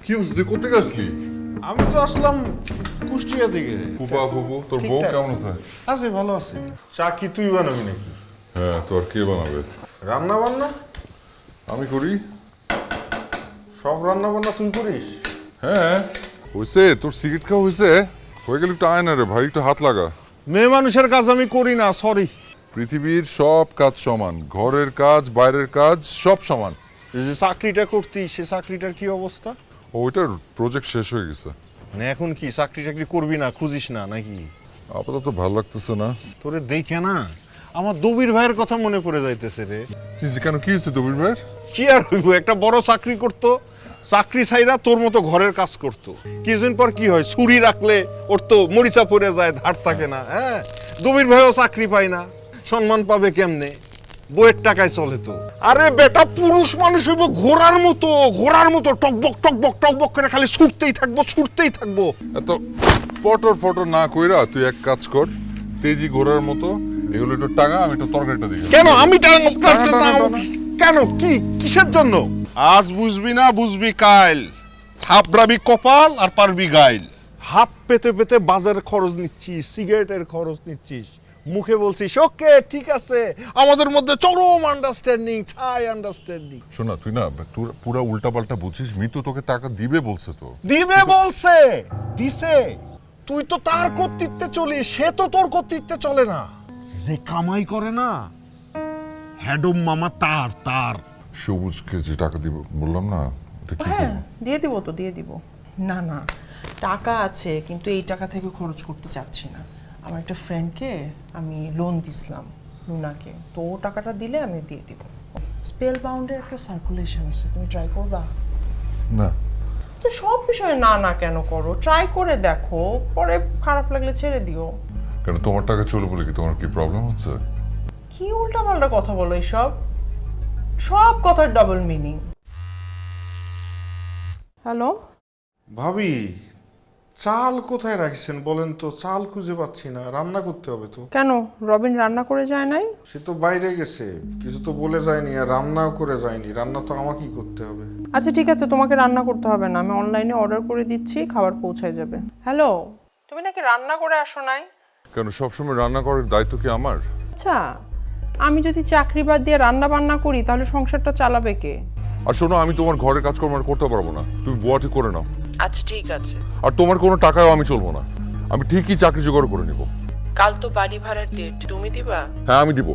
কি হচ্ছে, তুই কোথেকে আসলি? আমি তো আসলাম কুষ্টিয়া থেকে। ফুপা ফুপু, তোর বউ কেমন আছে? আছে, ভালো আছে। চা কি তুই বানাবি নাকি? হ্যাঁ, তোর কে বানাবে? রান্না বান্না আমি করি। সব রান্না বান্না তুই করিস? হ্যাঁ হয়েছে, তোর সিগারেট খাওয়া হয়েছে? হয়ে গেলে একটু আয় না রে ভাই, একটু হাত লাগা। মেয়ে মানুষের কাজ আমি করি না, সরি। পৃথিবীর সব কাজ সমান, ঘরের কাজ বাইরের কাজ সব সমান। যে চাকরিটা করতি সে চাকরিটার কি অবস্থা? ওইটার প্রজেক্ট শেষ হয়ে গেছে। মানে এখন কি চাকরি টাকরি করবি না, খুঁজিস না নাকি? আপাতত ভালো লাগতেছে না। তোরে দেখে না আমার দবির ভাইয়ের কথা মনে পড়ে যাইতেছে রে। কেন, কি হয়েছে দবির ভাইয়ের? কি আর হইব, একটা বড় চাকরি করতো, চাকরি ছাইরা তোর মতো ঘরের কাজ করতো। কিছুদিন পর কি হয়, ছুরি রাখলে ওর তো মরিচা পড়ে যায়, ধার থাকে না। হ্যাঁ, দবির ভাইও চাকরি পায় না, সম্মান পাবে কেমনে? বইয়ের টাকায় চলে তো। আরে বেটা, পুরুষ মানুষ হইব ঘোড়ার মতো টকবক টকবক টকবক করে খালি ছুটতেই থাকবো। এত ফটো না কইরা তুই এক কাজ কর, তেজি ঘোড়ার মতো এগুলো একটু টাকা, আমি একটু তরকারিটা দিই। কেন আমি কেন, কি কিসের জন্য? আজ বুঝবি না, বুঝবি কাইল। থাপড়াবি কপাল আর পারবি গাইল। হাত পেতে পেতে বাজারের খরচ নিচ্ছিস, সিগারেটের খরচ নিচ্ছিস, মুখে বলছিস ওকে ঠিক আছে, আমাদের মধ্যে চরম আন্ডারস্ট্যান্ডিং, ছাই আন্ডারস্ট্যান্ডিং। শোনা, তুই না তোর পুরা উল্টাপাল্টা বুঝছিস। মিতু তোকে টাকা দিবে বলছে তো। দিবে বলছে, দিছে। তুই তো তার কর্তৃত্বে চলিস, সে তো তোর কর্তৃত্বে চলে না। যে কামাই করে না হ্যাডম মামা তার সবুজকে যে টাকা দিব বললাম না, এটা কি হ্যাঁ করবো? দিয়ে দিব। না না, টাকা আছে, কিন্তু এই টাকা থেকে খরচ করতে চাচ্ছি না। আমার একটা ফ্রেন্ডকে আমি লোন দিছিলাম, লুনাকে, তো ও টাকাটা দিলে আমি দিয়ে দিব। স্পেল বাউন্ডের একটা সার্কুলেশন আছে, তুমি ট্রাই করবা? না, তো সব বিষয়ে না না কেন করো? ট্রাই করে দেখো, পরে খারাপ লাগলে ছেড়ে দিও। কেন, তোমার টাকা চলে বলে কি তোমার কি প্রবলেম হচ্ছে? কি উল্টাপাল্টা কথা বলো এইসব? সব কথার ডাবল মিনিং। হ্যালো ভাবি, চাল কোথায় রাখছেন বলেন তো? চাল খুঁজে পাচ্ছি না, রান্না করতে হবে তো। কেন, রবিন রান্না করে যায় নাই? সে তো বাইরে গেছে, কিছু তো বলে যায়নি, আর রান্নাও করে যায়নি। রান্না তো আমাকেই করতে হবে। আচ্ছা ঠিক আছে, তোমাকে রান্না করতে হবে না, আমি অনলাইনে অর্ডার করে দিচ্ছি, খাবার পৌঁছায় যাবে। হ্যালো, তুমি নাকি রান্না করে আসো নাই? কেন, সবসময় রান্না করার দায়িত্ব কি আমার? আচ্ছা, আমি যদি চাকরি বাদ দিয়ে রান্না বান্না করি তাহলে সংসারটা চালাবে কে? আর শোনো, আমি তোমার ঘরের কাজকর্ম আর করতে পারবো না, তুমি বুয়াটি করে নাও। আচ্ছা ঠিক আছে। আর তোমার কোনো টাকাও আমি চলবো না, আমি ঠিকই চাকরি জোগাড় করে নিব। কাল তো বাড়ি ভাড়ার ডেট, তুমি দিবা? হ্যাঁ, আমি দিব।